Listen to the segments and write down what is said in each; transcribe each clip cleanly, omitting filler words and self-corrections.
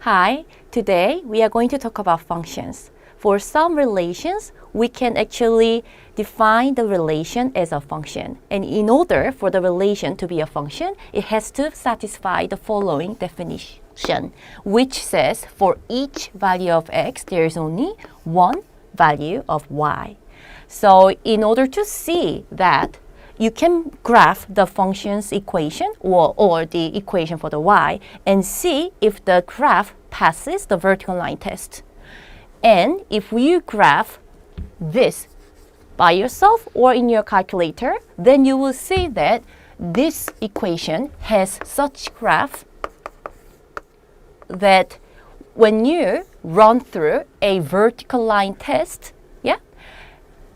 Hi, today we are going to talk about functions. For some relations, we can actually define the relation as a function. And in order for the relation to be a function, it has to satisfy the following definition, which says for each value of x, there is only one value of y. So in order to see that, you can graph the function's equation or the equation for the y and see if the graph passes the vertical line test. And if you graph this by yourself or in your calculator, then you will see that this equation has such graph that when you run through a vertical line test,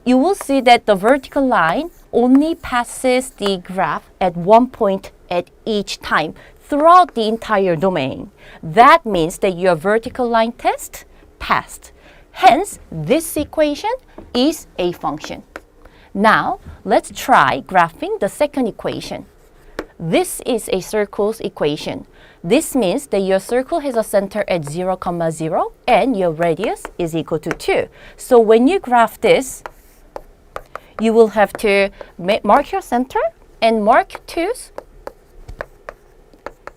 you will see that the vertical line only passes the graph at one point at each time throughout the entire domain. That means that your vertical line test passed. Hence, this equation is a function. Now, let's try graphing the second equation. This is a circle's equation. This means that your circle has a center at 0, 0 and your radius is equal to 2. So when you graph this, you will have to mark your center and mark 2's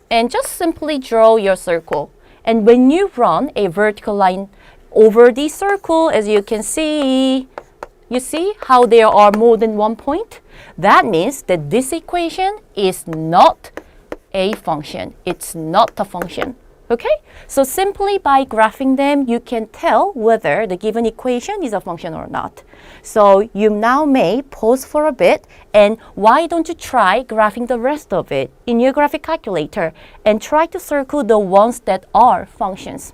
and just simply draw your circle. And when you run a vertical line over the circle, as you can see, you see how there are more than one point? That means that this equation is not a function. It's not a function. Okay? So simply by graphing them, you can tell whether the given equation is a function or not. So you now may pause for a bit, and why don't you try graphing the rest of it in your graphic calculator and try to circle the ones that are functions.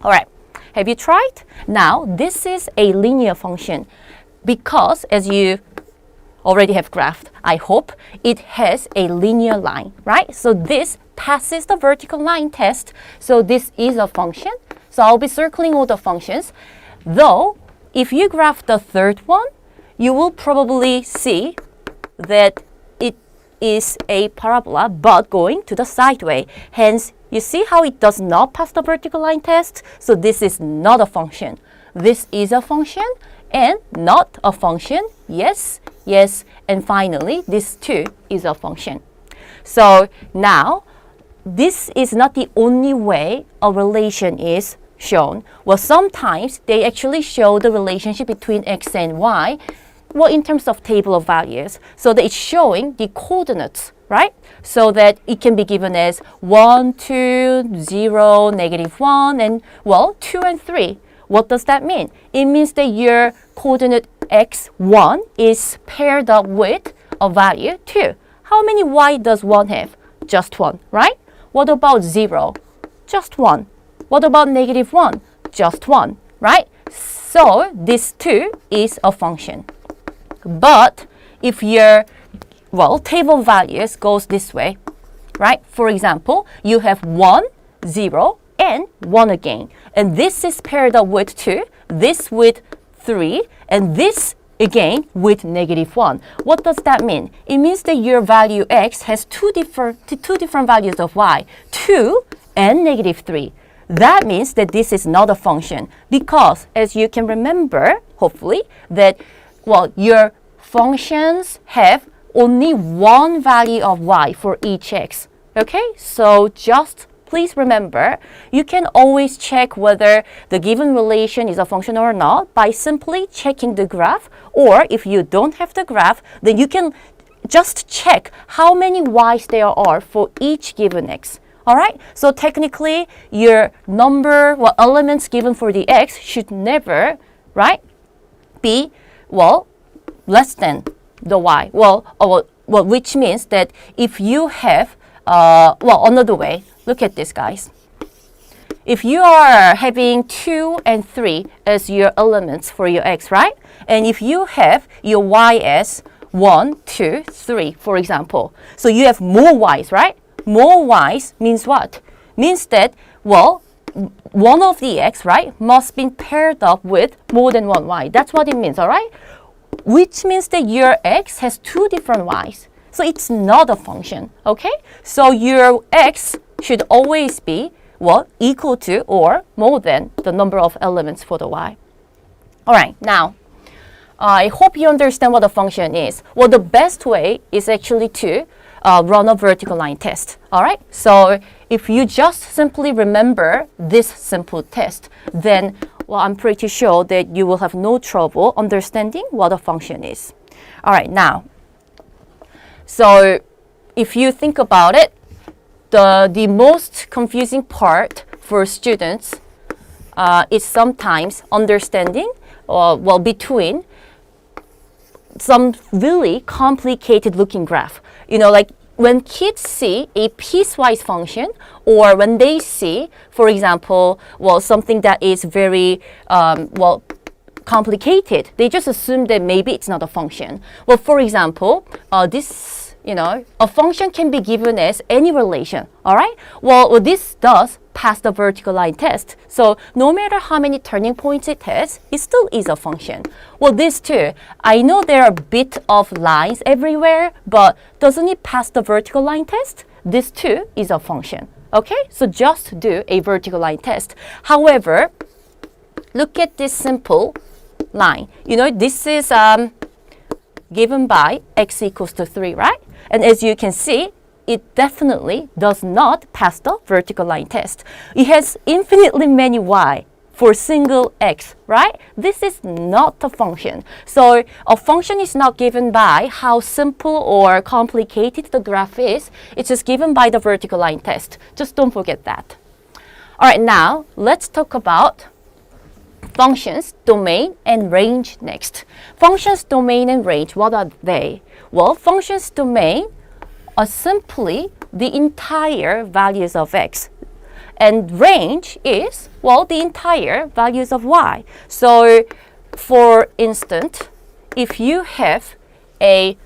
All right. Have you tried? Now, this is a linear function because as you already have graphed, I hope, it has a linear line, right? So this passes the vertical line test. So this is a function. So I'll be circling all the functions. Though, if you graph the third one, you will probably see that it is a parabola, but going to the sideway. Hence, you see how it does not pass the vertical line test? So this is not a function. This is a function and not a function. Yes, yes. And finally, this too is a function. So now, this is not the only way a relation is shown. Well, sometimes they actually show the relationship between x and y, well, in terms of table of values. So that it's showing the coordinates, right? So that it can be given as 1, 2, 0, -1, and, well, 2 and 3. What does that mean? It means that your coordinate x1 is paired up with a value 2. How many y does 1 have? Just 1, right? What about 0? Just 1. What about -1? Just 1, right? So this 2 is a function. But if your, well, table values goes this way, right? For example, you have 1, 0, and 1 again. And this is paired up with 2, this with 3, and this again with -1. What does that mean? It means that your value x has two different values of y, 2 and -3. That means that this is not a function because, as you can remember, hopefully, that, well, your functions have only one value of y for each x. Okay? So just please remember, you can always check whether the given relation is a function or not by simply checking the graph, or if you don't have the graph, then you can just check how many y's there are for each given x. All right? So technically, your number, well, elements given for the x should never, right, be, well, less than the y. Well, which means that if you have, well, another way, look at this, guys. If you are having 2 and 3 as your elements for your x, right? And if you have your y as 1, 2, 3, for example. So you have more y's, right? More y's means what? Means that, well, one of the x, right, must be paired up with more than one y. That's what it means, all right? Which means that your x has two different y's. So it's not a function, okay? So your x should always be well, equal to or more than the number of elements for the y. All right, now, I hope you understand what a function is. Well, the best way is actually to run a vertical line test. All right, so if you just simply remember this simple test, then well, I'm pretty sure that you will have no trouble understanding what a function is. All right, now, so if you think about it, the most confusing part for students is sometimes understanding well, between some really complicated looking graph. You know, like when kids see a piecewise function, or when they see, for example, well, something that is very, well, complicated, they just assume that maybe it's not a function. Well, for example, you know, a function can be given as any relation, all right? Well, this does pass the vertical line test. So no matter how many turning points it has, it still is a function. Well, this too, I know there are a bit of lines everywhere, but doesn't it pass the vertical line test? This too is a function, okay? So just do a vertical line test. However, look at this simple line. You know, this is given by x equals to 3, right? And as you can see, it definitely does not pass the vertical line test. It has infinitely many y for single x, right? This is not a function. So a function is not given by how simple or complicated the graph is. It's just given by the vertical line test. Just don't forget that. All right, now let's talk about functions, domain, and range next. Functions, domain, and range, what are they? Well, functions, domain are simply the entire values of x. And range is, well, the entire values of y. So, for instance, if you have a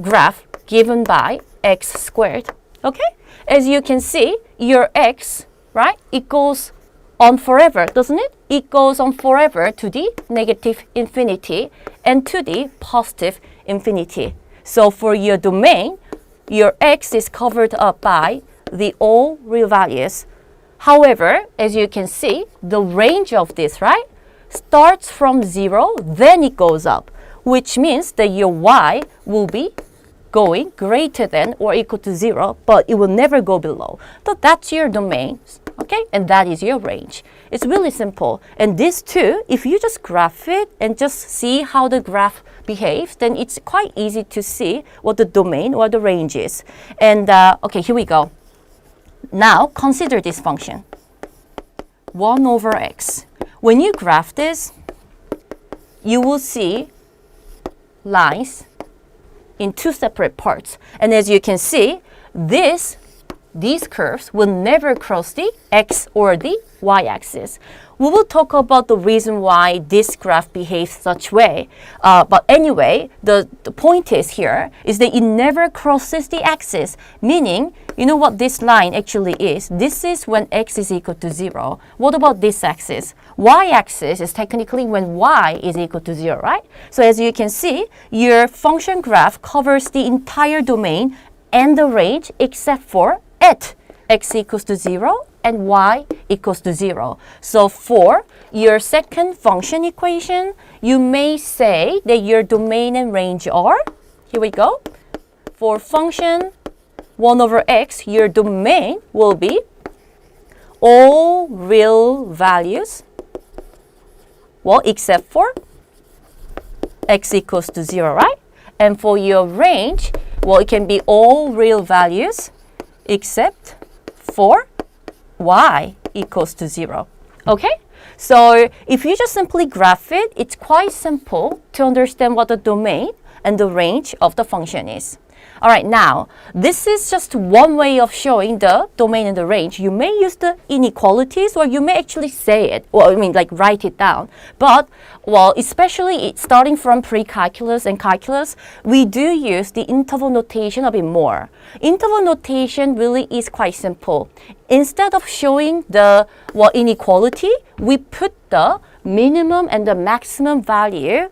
graph given by x squared, okay? As you can see, your x, right, it goes on forever, doesn't it? It goes on forever to the negative infinity and to the positive infinity. So for your domain, your x is covered up by the all real values. However, as you can see, the range of this, right, starts from 0, then it goes up, which means that your y will be going greater than or equal to 0, but it will never go below. So that's your domain, okay? And that is your range. It's really simple. And this too, if you just graph it and just see how the graph behaves, then it's quite easy to see what the domain or the range is. And okay, here we go. Now consider this function, 1 over x. When you graph this, you will see lines in two separate parts. And as you can see, these curves will never cross the x or the y-axis. We will talk about the reason why this graph behaves such way. But anyway, the point is here is that it never crosses the axis, meaning, you know what this line actually is? This is when x is equal to 0. What about this axis? Y-axis is technically when y is equal to 0, right? So as you can see, your function graph covers the entire domain and the range except for at x equals to 0 and y equals to 0. So for your second function equation, you may say that your domain and range are, here we go, for function 1 over x, your domain will be all real values, well, except for x equals to 0, right? And for your range, well, it can be all real values except for y equals to 0. Okay? So if you just simply graph it, it's quite simple to understand what the domain and the range of the function is. All right, now, this is just one way of showing the domain and the range. You may use the inequalities, or you may actually say it, well, I mean, like write it down. But, well, especially starting from pre-calculus and calculus, we do use the interval notation a bit more. Interval notation really is quite simple. Instead of showing the, well, inequality, we put the minimum and the maximum value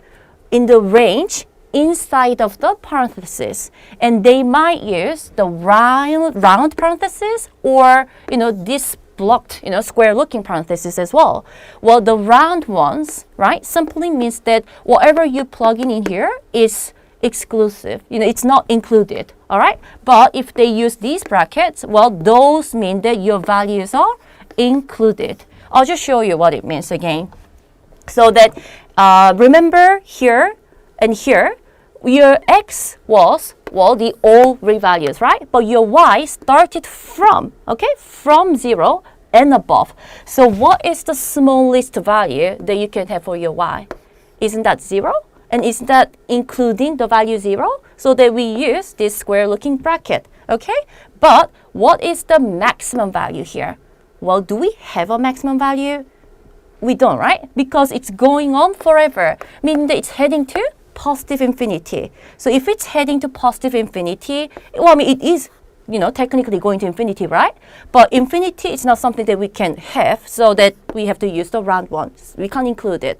in the range inside of the parenthesis, and they might use the round parenthesis or this blocked square looking parenthesis as well. Well, the round ones, right, simply means that whatever you plug in here is exclusive, it's not included. All right, but if they use these brackets, well, those mean that your values are included. I'll just show you what it means again. So that remember here and here, your x was, well, the all real values, right? But your y started from, from 0 and above. So what is the smallest value that you can have for your y? Isn't that 0? And isn't that including the value 0? So that we use this square looking bracket, okay? But what is the maximum value here? Well, do we have a maximum value? We don't, right? Because it's going on forever, meaning that it's heading to positive infinity. So if it's heading to positive infinity, well, I mean, it is, technically going to infinity, right? But infinity is not something that we can have, so that we have to use the round ones. We can't include it.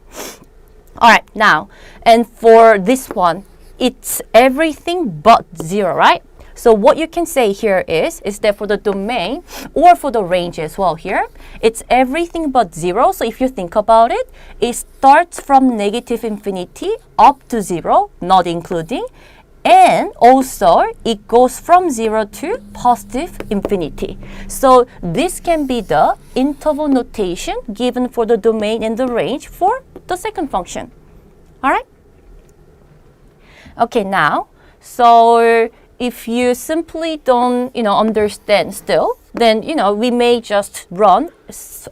All right, now, and for this one, it's everything but 0, right? So what you can say here is that for the domain or for the range as well here, it's everything but 0. So if you think about it, it starts from negative infinity up to 0, not including, and also it goes from 0 to positive infinity. So this can be the interval notation given for the domain and the range for the second function. All right? Okay, now, so if you simply don't, understand still, then, we may just run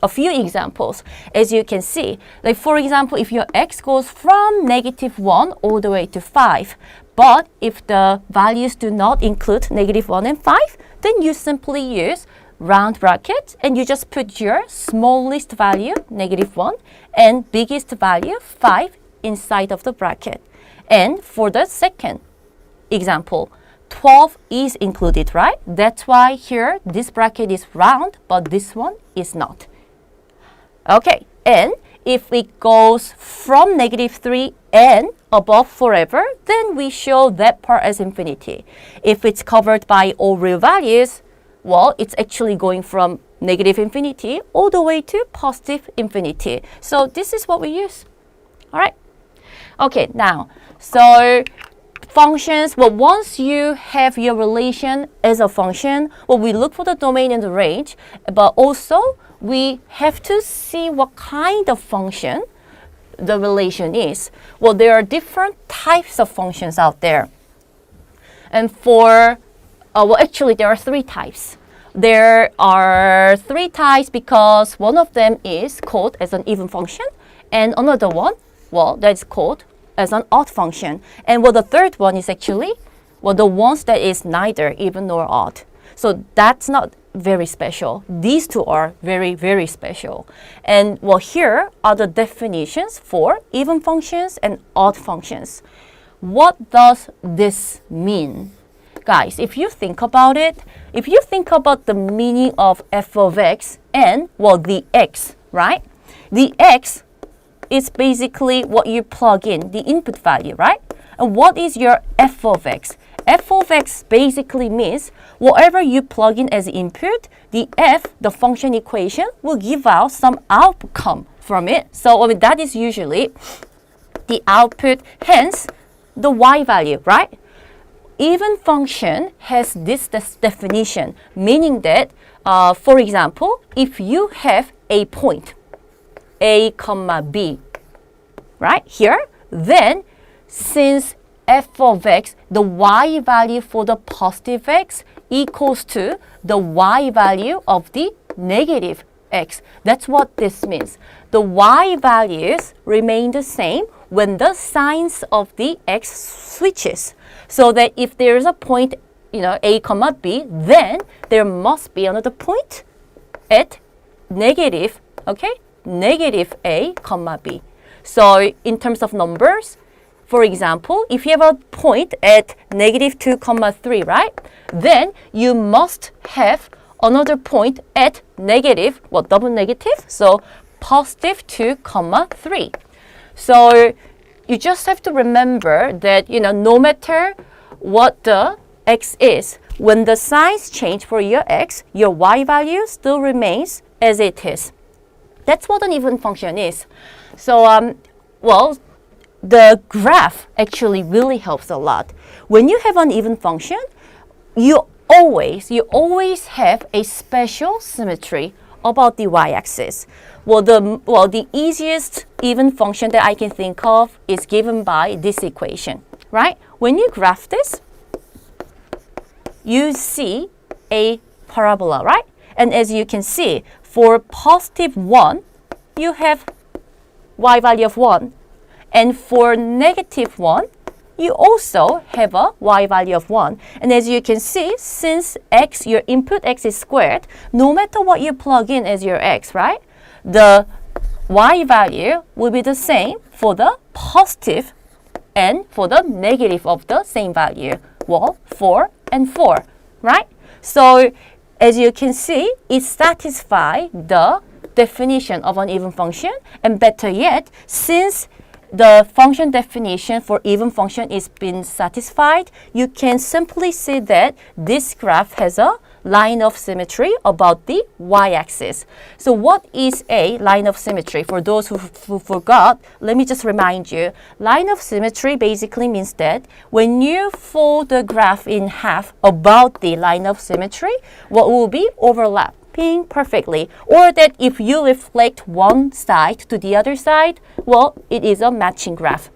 a few examples. As you can see, like for example, if your x goes from -1 all the way to 5, but if the values do not include -1 and 5, then you simply use round brackets and you just put your smallest value, -1, and biggest value, 5, inside of the bracket. And for the second example, 12 is included, right? That's why here this bracket is round, but this one is not. Okay, and if it goes from -3 and above forever, then we show that part as infinity. If it's covered by all real values, well, it's actually going from -infinity all the way to positive infinity. So this is what we use. All right. Okay, now, so functions, well, once you have your relation as a function, well, we look for the domain and the range, but also we have to see what kind of function the relation is. Well, there are different types of functions out there. And for, well, actually, there are 3 types. There are 3 types because one of them is called as an even function, and another one, well, that's called as an odd function. And well, the third one is actually, well, the ones that is neither even nor odd. So that's not very special. These two are very, very special. And well, here are the definitions for even functions and odd functions. What does this mean? Guys, if you think about it, if you think about the meaning of f of x and, well, the x, right? The x is basically what you plug in, the input value, right? And what is your f of x? F of x basically means whatever you plug in as input, the f, the function equation, will give out some outcome from it. So I mean, that is usually the output, hence the y value, right? Even function has this definition, meaning that, for example, if you have a point, a comma b, right here, then since f of x, the y value for the positive x equals to the y value of the negative x. That's what this means. The y values remain the same when the signs of the x switches. So that if there is a point, a comma b, then there must be another point at negative, negative a comma b. So in terms of numbers, for example, if you have a point at -2, 3, right? Then you must have another point at negative, double negative, so +2, 3. So you just have to remember that, no matter what the x is, when the signs change for your x, your y value still remains as it is. That's what an even function is. So, well, the graph actually really helps a lot. When you have an even function, you always have a special symmetry about the y-axis. Well, the easiest even function that I can think of is given by this equation, right? When you graph this, you see a parabola, right? And as you can see, for positive 1, you have y value of 1. And for negative 1, you also have a y value of 1. And as you can see, since x, your input x is squared, no matter what you plug in as your x, right? The y value will be the same for the positive and for the negative of the same value. Well, 4 and 4, right? So as you can see, it satisfies the definition of an even function. And better yet, since the function definition for even function is been satisfied, you can simply say that this graph has a line of symmetry about the y-axis. So what is a line of symmetry? For those who forgot, let me just remind you. Line of symmetry basically means that when you fold the graph in half about the line of symmetry, what will be overlapping perfectly, or that if you reflect one side to the other side, well, it is a matching graph.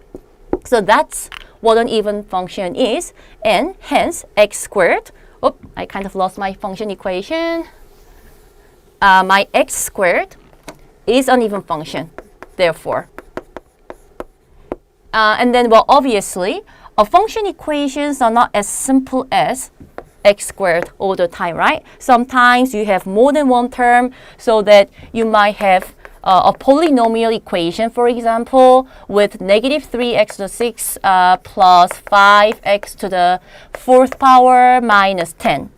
So that's what an even function is, and hence x squared. Oh, I kind of lost my function equation. My x squared is an even function, therefore. And then, well, obviously, function equations are not as simple as x squared all the time, right? Sometimes you have more than one term, so that you might have a polynomial equation, for example, with negative 3x to the 6 plus 5x to the 4th power minus 10,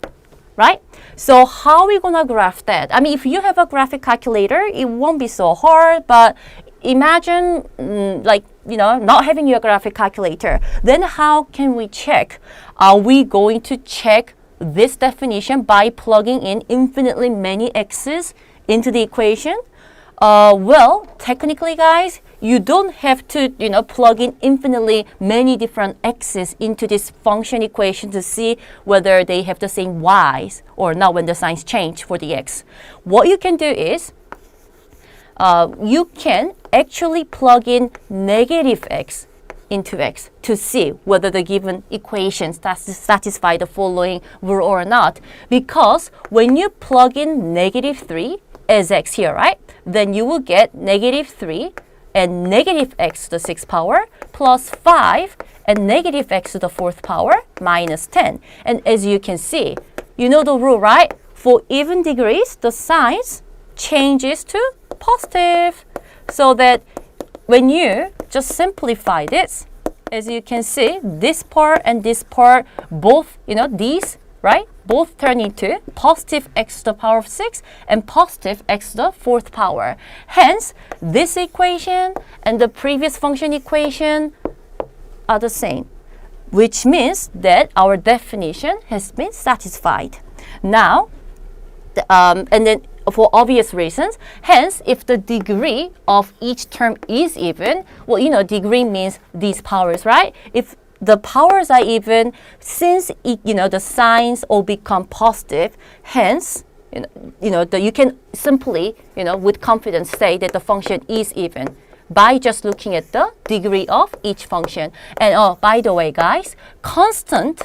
right? So how are we going to graph that? I mean, if you have a graphic calculator, it won't be so hard, but imagine not having your graphic calculator. Then how can we check? Are we going to check this definition by plugging in infinitely many x's into the equation? Well, technically, guys, you don't have to, plug in infinitely many different x's into this function equation to see whether they have the same y's or not when the signs change for the x. What you can do is, you can actually plug in negative x into x to see whether the given equations satisfy the following rule or not. Because when you plug in negative 3 as x here, right, then you will get negative 3 and negative x to the 6th power plus 5 and negative x to the 4th power minus 10. And as you can see, you know the rule, right? For even degrees, the signs changes to positive. So that when you just simplify this, as you can see, this part and this part, both, these, right, both turn into positive x to the power of 6 and positive x to the 4th power. Hence, this equation and the previous function equation are the same, which means that our definition has been satisfied. Now, and then for obvious reasons, hence, if the degree of each term is even, well, degree means these powers, right? If the powers are even, since the signs all become positive, hence, you can simply, with confidence say that the function is even by just looking at the degree of each function. And oh, by the way, guys, constant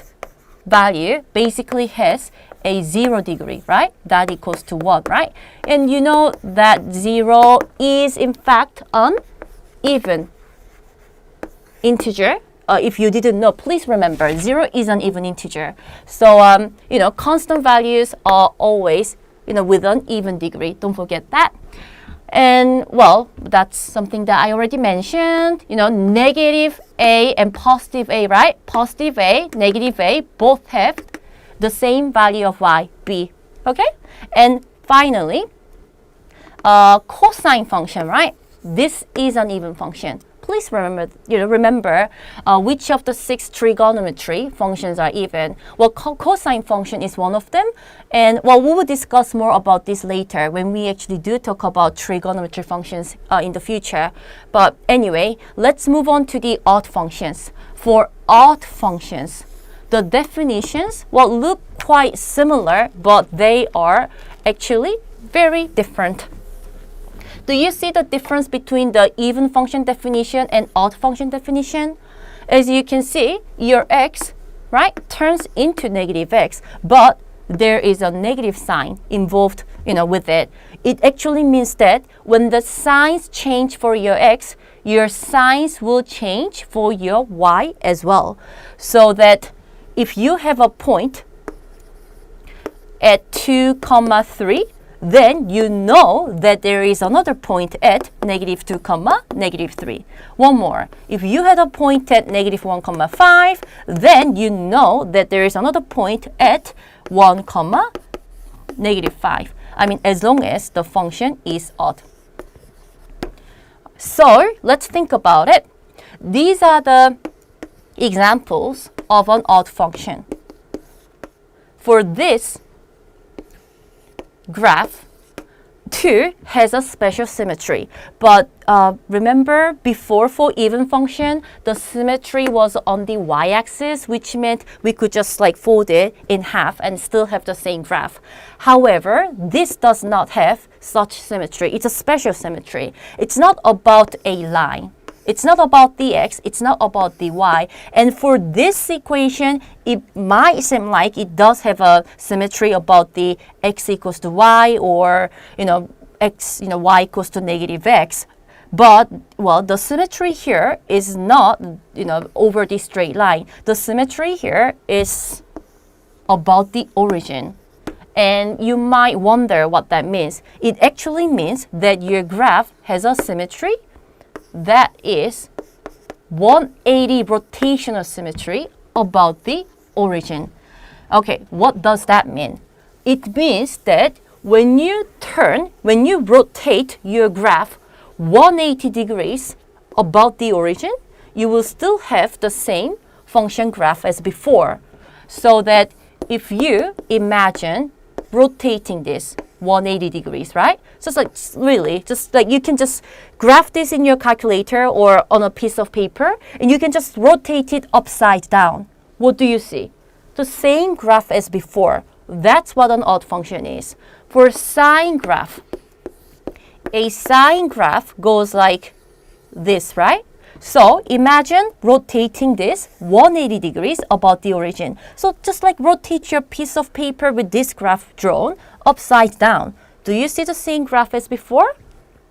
value basically has a 0 degree, right? That equals to 1, right? And you know that 0 is in fact an even integer. If you didn't know, please remember, 0 is an even integer. So, constant values are always, with an even degree. Don't forget that. And, well, that's something that I already mentioned. Negative a and positive a, right? Positive a, negative a, both have the same value of y, b. Okay? And finally, cosine function, right? This is an even function. please remember which of the 6 trigonometry functions are even. Well, cosine function is one of them, and well, we will discuss more about this later when we actually do talk about trigonometry functions in the future. But anyway, let's move on to the odd functions. For odd functions, the definitions will look quite similar, but they are actually very different. Do you see the difference between the even function definition and odd function definition? As you can see, your x, right, turns into negative x, but there is a negative sign involved, with it. It actually means that when the signs change for your x, your signs will change for your y as well. So that if you have a point at 2, 3, then you know that there is another point at negative 2, negative 3. One more. If you had a point at negative 1, 5, then you know that there is another point at 1, negative 5. I mean, as long as the function is odd. So, let's think about it. These are the examples of an odd function. For this graph, 2 has a special symmetry, but remember before for even function, the symmetry was on the y-axis, which meant we could just like fold it in half and still have the same graph. However, this does not have such symmetry. It's a special symmetry. It's not about a line. It's not about the x, it's not about the y. And for this equation, it might seem like it does have a symmetry about the x equals to y, or, x, y equals to negative x. But, well, the symmetry here is not, over the straight line. The symmetry here is about the origin. And you might wonder what that means. It actually means that your graph has a symmetry that is 180 rotational symmetry about the origin. Okay, what does that mean? It means that when you rotate your graph 180 degrees about the origin, you will still have the same function graph as before. So that if you imagine rotating this 180 degrees, right? So it's like just like you can just graph this in your calculator or on a piece of paper, and you can just rotate it upside down. What do you see? The same graph as before. That's what an odd function is. For sine graph, a sine graph goes like this, right? So imagine rotating this 180 degrees about the origin. So just like rotate your piece of paper with this graph drawn upside down. Do you see the same graph as before?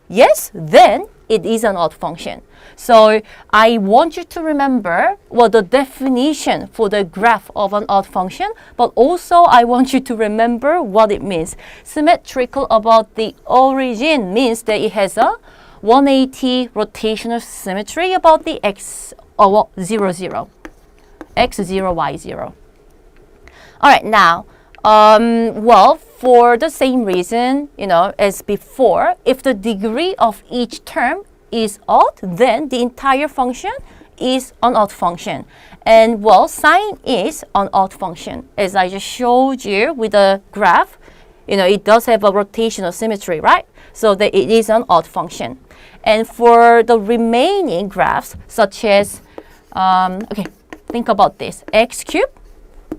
Yes? Then it is an odd function. So I want you to remember the definition for the graph of an odd function, but also I want you to remember what it means. Symmetrical about the origin means that it has a 180 rotational symmetry about the x, 0, 0. X 0, y 0. All right, now, for the same reason, as before, if the degree of each term is odd, then the entire function is an odd function. And sine is an odd function. As I just showed you with the graph, it does have a rotational symmetry, right? So that it is an odd function. And for the remaining graphs, such as, think about this. X cubed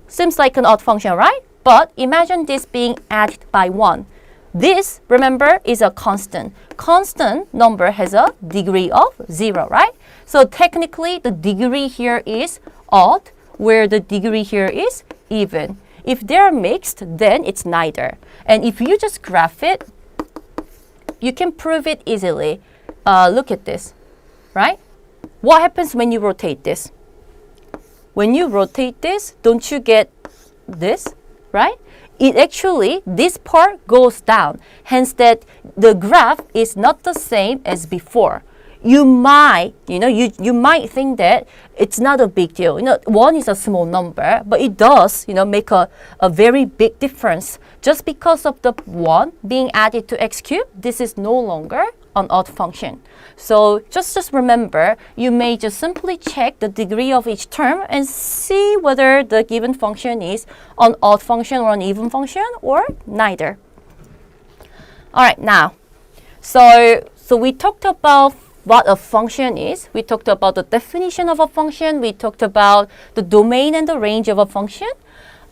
seems like an odd function, right? But imagine this being added by 1. This, remember, is a constant. Constant number has a degree of 0, right? So technically, the degree here is odd, where the degree here is even. If they're mixed, then it's neither. And if you just graph it, you can prove it easily. Look at this, right? What happens when you rotate this? When you rotate this, don't you get this, right? It actually, this part goes down. Hence that the graph is not the same as before. You might, you might think that it's not a big deal. 1 is a small number, but it does, make a very big difference. Just because of the 1 being added to x cubed, this is no longer an odd function. So just remember, you may just simply check the degree of each term and see whether the given function is an odd function or an even function or neither. All right, now, so we talked about what a function is. We talked about the definition of a function. We talked about the domain and the range of a function.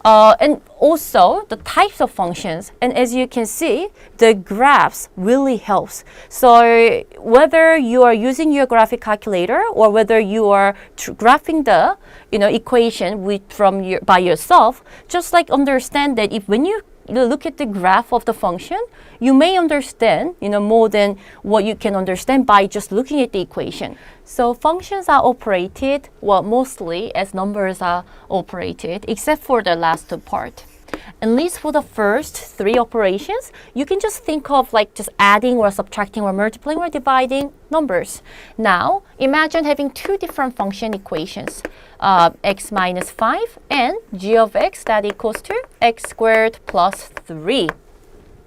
And also the types of functions. And as you can see, the graphs really helps. So whether you are using your graphic calculator or whether you are graphing the equation by yourself, just like understand that when you look at the graph of the function, you may understand more than what you can understand by just looking at the equation. So functions are operated, well, mostly as numbers are operated, except for the last part. At least for the first three operations, you can just think of like just adding or subtracting or multiplying or dividing numbers. Now, imagine having two different function equations, x minus 5 and g of x that equals to x squared plus 3.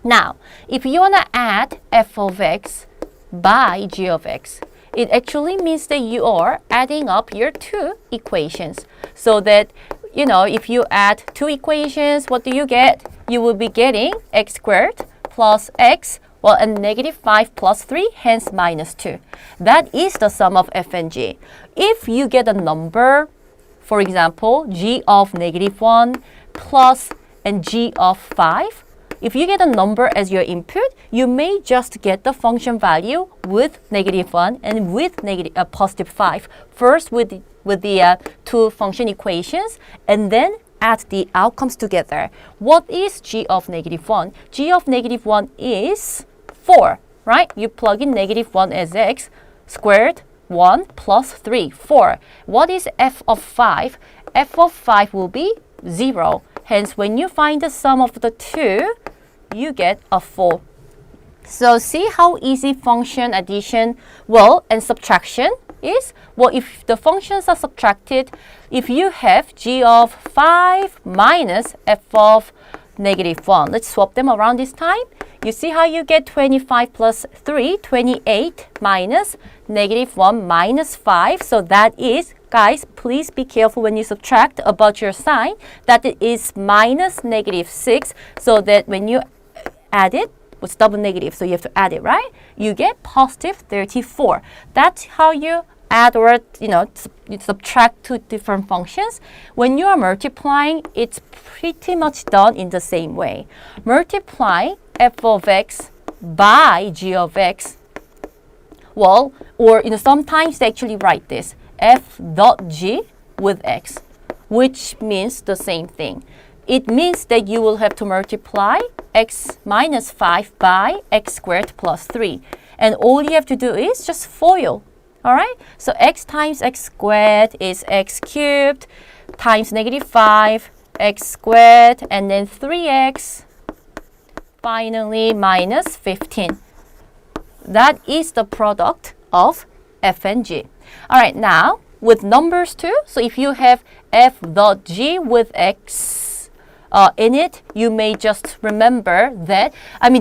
Now, if you want to add f of x by g of x, it actually means that you are adding up your two equations. So that, if you add two equations, what do you get? You will be getting x squared plus x, and negative 5 plus 3, hence minus 2. That is the sum of f and g. If you get a number, for example, g of negative 1 plus and g of 5, if you get a number as your input, you may just get the function value with negative 1 and with positive 5. First with the two function equations, and then add the outcomes together. What is g of negative 1? G of negative 1 is 4, right? You plug in negative 1 as x, squared 1 plus 3, 4. What is f of 5? F of 5 will be 0. Hence, when you find the sum of the two, you get a 4. So see how easy function addition, and subtraction is? Well, if the functions are subtracted, if you have g of 5 minus f of negative 1, let's swap them around this time. You see how you get 25 plus 3, 28 minus negative 1 minus 5. So that is, guys, please be careful when you subtract about your sign, that it is minus negative 6, so that when you add it, it's double negative, so you have to add it, right? You get positive 34. That's how you add or subtract two different functions. When you are multiplying, it's pretty much done in the same way. Multiply f of x by g of x. Or sometimes they actually write this f dot g with x, which means the same thing. It means that you will have to multiply x minus 5 by x squared plus 3. And all you have to do is just FOIL. All right? So x times x squared is x cubed times negative 5, x squared, and then 3x, finally minus 15. That is the product of f and g. All right, now with numbers too. So if you have f dot g with x in it, you may just remember that.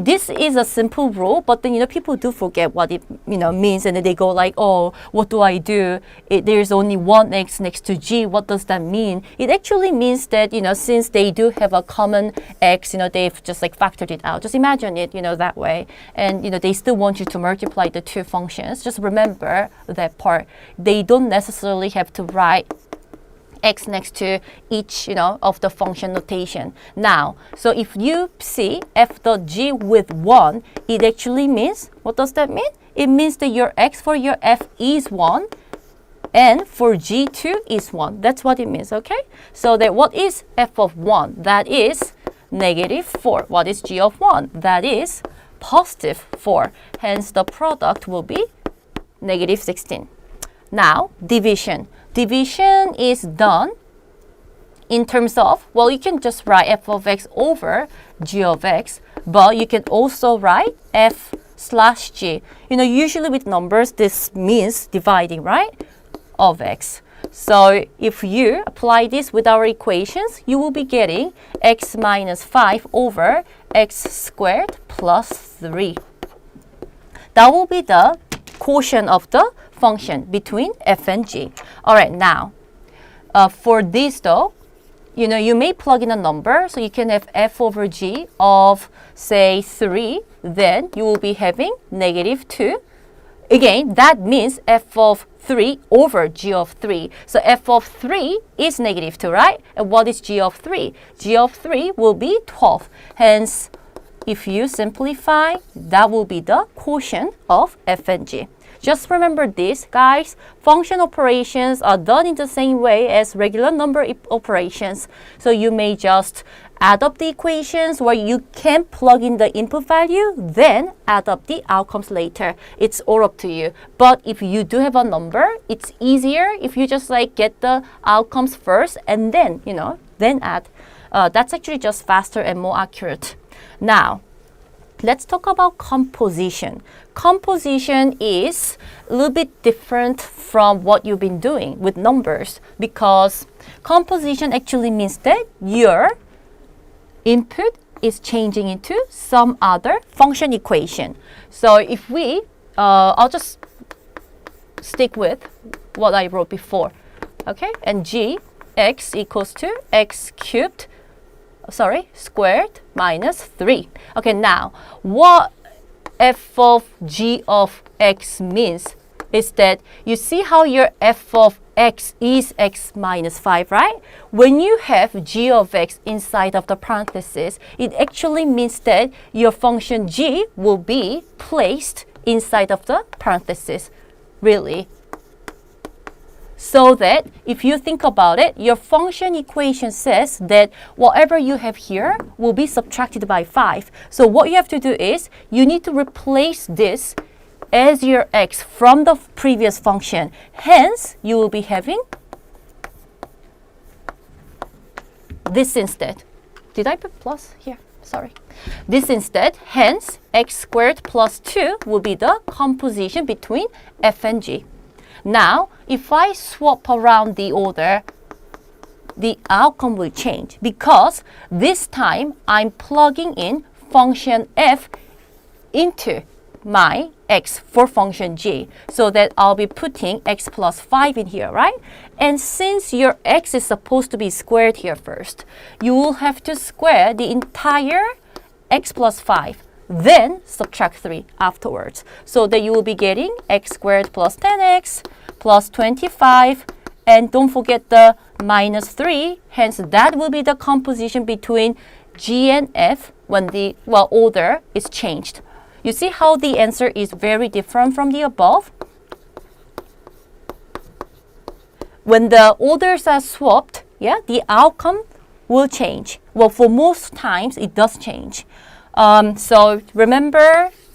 This is a simple rule, but then people do forget what it means, and then they go like, oh, what do I do? There's only one x next to g. What does that mean? It actually means that since they do have a common x, they've just like factored it out. Just imagine it, that way, and they still want you to multiply the two functions. Just remember that part. They don't necessarily have to write x next to each of the function notation. Now, so if you see f dot g with 1, it actually means, what does that mean? It means that your x for your f is 1 and for g2 is 1. That's what it means, okay? So that what is f of 1? That is negative 4. What is g of 1? That is positive 4. Hence the product will be negative 16. Now, division. Division is done in terms of, you can just write f of x over g of x, but you can also write f slash g. Usually with numbers, this means dividing, right, of x. So if you apply this with our equations, you will be getting x minus 5 over x squared plus 3. That will be the quotient of the function between f and g. All right, now, for this though, you may plug in a number, so you can have f over g of, say, 3, then you will be having -2. Again, that means f of 3 over g of 3. So f of 3 is -2, right? And what is g of 3? G of 3 will be 12. Hence, if you simplify, that will be the quotient of f and g. Just remember this, guys. Function operations are done in the same way as regular number operations. So you may just add up the equations where you can plug in the input value, then add up the outcomes later. It's all up to you. But if you do have a number, it's easier if you just get the outcomes first and then, then add. That's actually just faster and more accurate. Now, let's talk about composition. Composition is a little bit different from what you've been doing with numbers, because composition actually means that your input is changing into some other function equation. So if we, I'll just stick with what I wrote before, okay? And x equals to squared minus 3. Okay, now what f of g of x means is that you see how your f of x is x minus 5, right? When you have g of x inside of the parentheses, it actually means that your function g will be placed inside of the parentheses, really. So that if you think about it, your function equation says that whatever you have here will be subtracted by 5. So what you have to do is you need to replace this as your x from the previous function. Hence, you will be having this instead. Did I put plus here? Sorry. This instead. Hence, x squared plus 2 will be the composition between f and g. Now, if I swap around the order, the outcome will change because this time I'm plugging in function f into my x for function g, so that I'll be putting x plus 5 in here, right? And since your x is supposed to be squared here first, you will have to square the entire x plus 5. Then subtract 3 afterwards, so that you will be getting x squared plus 10x plus 25, and don't forget the minus 3. Hence, that will be the composition between g and f when the order is changed. You see how the answer is very different from the above? When the orders are swapped, the outcome will change. Well, for most times, it does change. So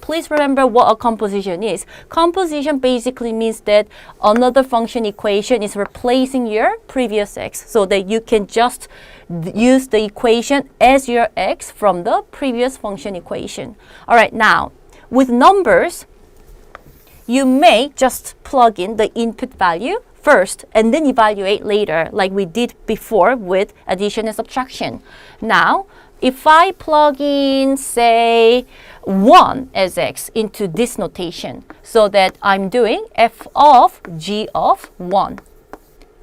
please remember what a composition is. Composition basically means that another function equation is replacing your previous x, so that you can just use the equation as your x from the previous function equation. All right, now, with numbers, you may just plug in the input value first and then evaluate later, like we did before with addition and subtraction. Now, if I plug in, say, 1 as x into this notation, so that I'm doing f of g of 1,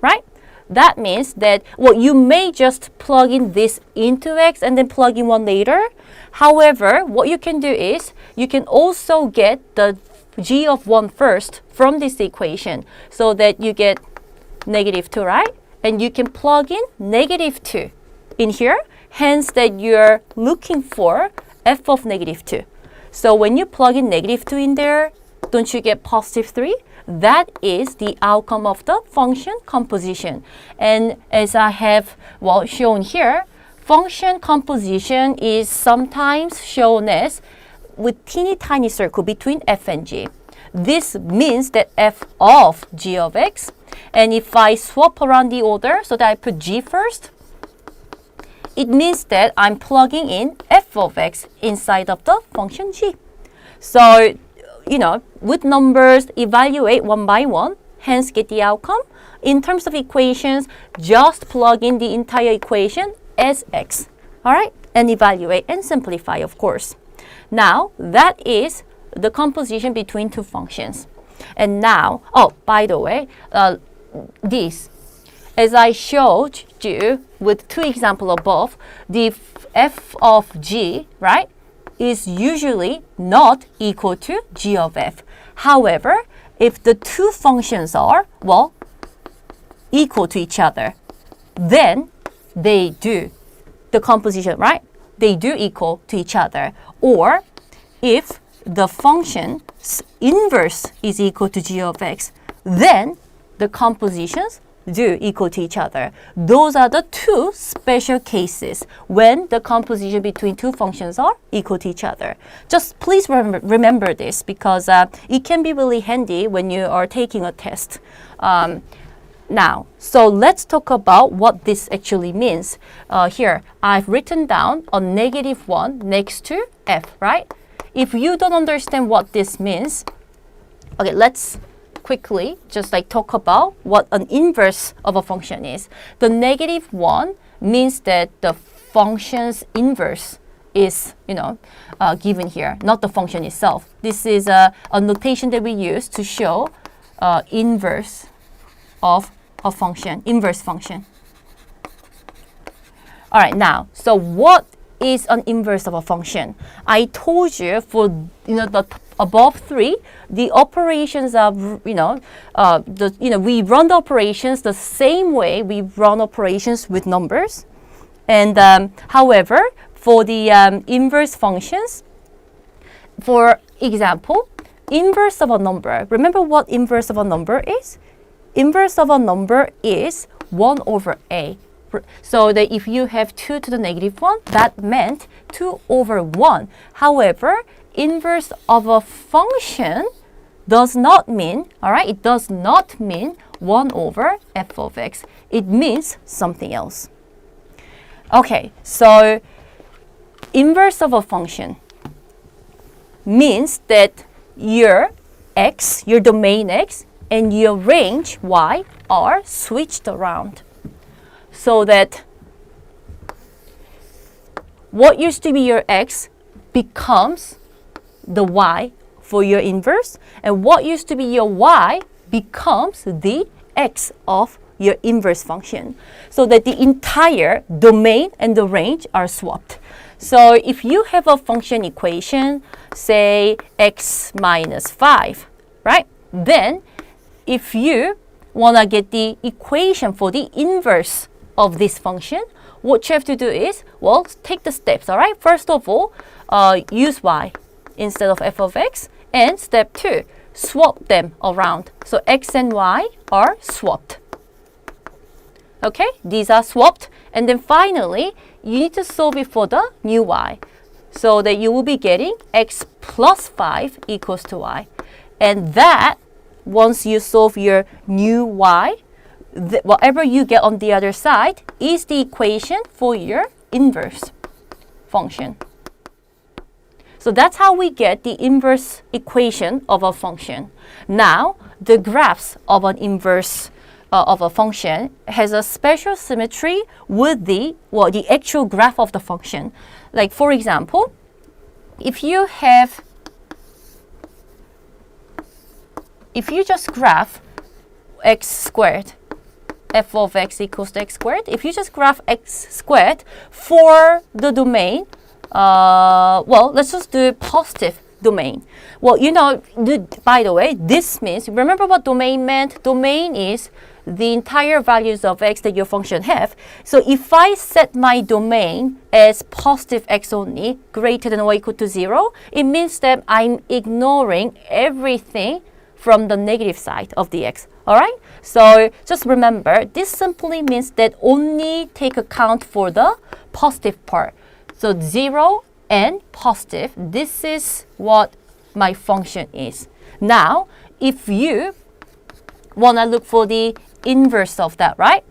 right? That means that, you may just plug in this into x and then plug in 1 later. However, what you can do is you can also get the g of 1 first from this equation, so that you get -2, right? And you can plug in -2 in here. Hence, that you're looking for f of -2. So when you plug in -2 in there, don't you get +3? That is the outcome of the function composition. And as I have shown here, function composition is sometimes shown as with teeny tiny circle between f and g. This means that f of g of x, and if I swap around the order so that I put g first, it means that I'm plugging in f of x inside of the function g. So, with numbers, evaluate one by one, hence get the outcome. In terms of equations, just plug in the entire equation as x, all right? And evaluate and simplify, of course. Now, that is the composition between two functions. And now, oh, by the way, this, as I showed you with two examples above, the f of g, right, is usually not equal to g of f. However, if the two functions are, well, equal to each other, then they do, the composition, right? They do equal to each other. Or if the function's inverse is equal to g of x, then the compositions do equal to each other. Those are the two special cases when the composition between two functions are equal to each other. Just please remember this, because it can be really handy when you are taking a test. Now, so let's talk about what this actually means. Here, I've written down a -1 next to f, right? If you don't understand what this means, okay, let's quickly just like talk about what an inverse of a function is. The -1 means that the function's inverse is, given here, not the function itself. This is a notation that we use to show inverse of a function, inverse function. All right, now, so what is an inverse of a function? I told you for the above three, the operations are we run the operations the same way we run operations with numbers, and however, for the inverse functions, for example, inverse of a number. Remember what inverse of a number is? Inverse of a number is 1 over a. So that if you have 2 to the -1, that meant 2 over 1. However, inverse of a function does not mean, all right, it does not mean 1 over f of x. It means something else. Okay, so inverse of a function means that your x, your domain x, and your range y are switched around, so that what used to be your x becomes the y for your inverse, and what used to be your y becomes the x of your inverse function, so that the entire domain and the range are swapped. So if you have a function equation, say x minus 5, right? Then if you want to get the equation for the inverse of this function, what you have to do is, well, take the steps, all right? First of all, use y instead of f of x, and step 2, swap them around. So x and y are swapped. Okay, these are swapped, and then finally, you need to solve it for the new y, so that you will be getting x plus 5 equals to y. And that, once you solve your new y, whatever you get on the other side is the equation for your inverse function. So that's how we get the inverse equation of a function. Now, the graphs of an inverse of a function has a special symmetry with the actual graph of the function. Like, for example, if you just graph x squared, f of x equals to x squared, if you just graph x squared for the domain, let's just do positive domain. Well, by the way, this means, remember what domain meant? Domain is the entire values of x that your function have. So if I set my domain as positive x only, greater than or equal to 0, it means that I'm ignoring everything from the negative side of the x. All right? So just remember, this simply means that only take account for the positive part. So 0 and positive, this is what my function is. Now, if you want to look for the inverse of that, right?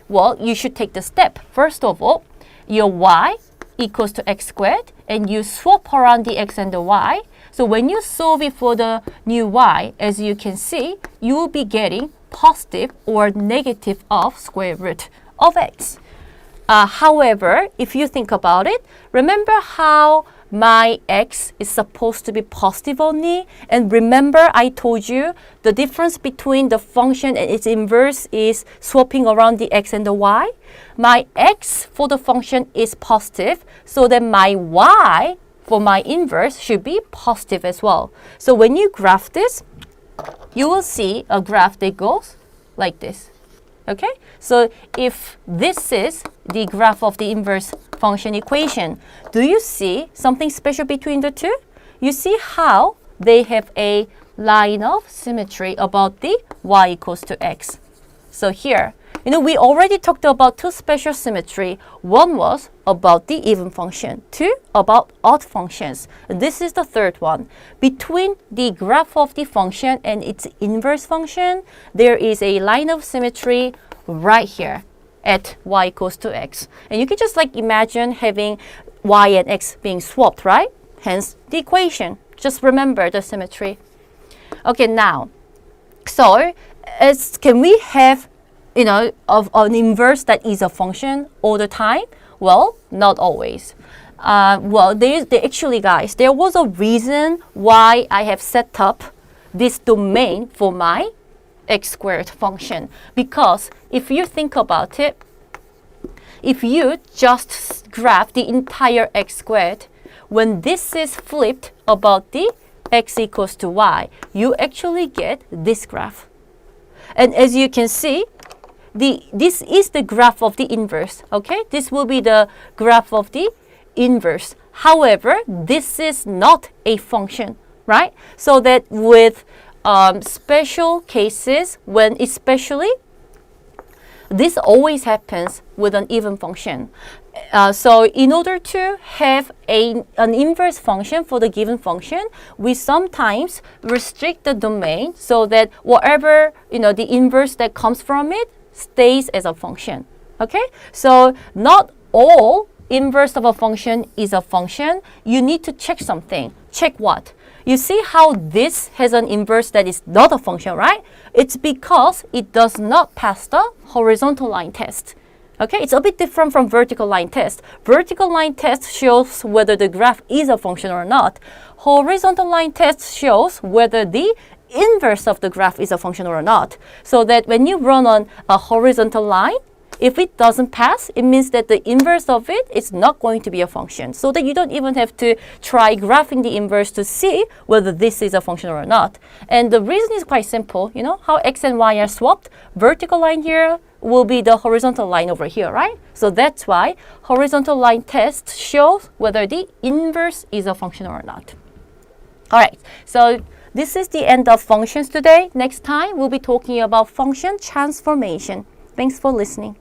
Well, you should take the step. First of all, your y equals to x squared, and you swap around the x and the y. So when you solve it for the new y, as you can see, you will be getting positive or negative of square root of x. However, if you think about it, remember how my x is supposed to be positive only. And remember, I told you the difference between the function and its inverse is swapping around the x and the y. My x for the function is positive, so then my y for my inverse should be positive as well. So when you graph this, you will see a graph that goes like this. Okay, so if this is the graph of the inverse function equation, do you see something special between the two? You see how they have a line of symmetry about the y equals to x. So here, we already talked about two special symmetry. One was about the even function, two about odd functions. This is the third one. Between the graph of the function and its inverse function, there is a line of symmetry right here at y equals to x. And you can just imagine having y and x being swapped, right? Hence the equation. Just remember the symmetry. Okay, now, so can we have of an inverse that is a function all the time? Well, not always. Actually, guys, there was a reason why I have set up this domain for my x squared function. Because if you think about it, if you just graph the entire x squared, when this is flipped about the x equals to y, you actually get this graph. And as you can see, this is the graph of the inverse, okay? This will be the graph of the inverse. However, this is not a function, right? So that with special cases, when especially, this always happens with an even function. So in order to have an inverse function for the given function, we sometimes restrict the domain so that whatever, the inverse that comes from it stays as a function. Okay? So not all inverse of a function is a function. You need to check something. Check what? You see how this has an inverse that is not a function, right? It's because it does not pass the horizontal line test. Okay, it's a bit different from vertical line test. Vertical line test shows whether the graph is a function or not. Horizontal line test shows whether the inverse of the graph is a function or not. So that when you run on a horizontal line, if it doesn't pass, it means that the inverse of it is not going to be a function. So that you don't even have to try graphing the inverse to see whether this is a function or not. And the reason is quite simple. How x and y are swapped? Vertical line here will be the horizontal line over here, right? So that's why horizontal line test shows whether the inverse is a function or not. All right, so this is the end of functions today. Next time, we'll be talking about function transformation. Thanks for listening.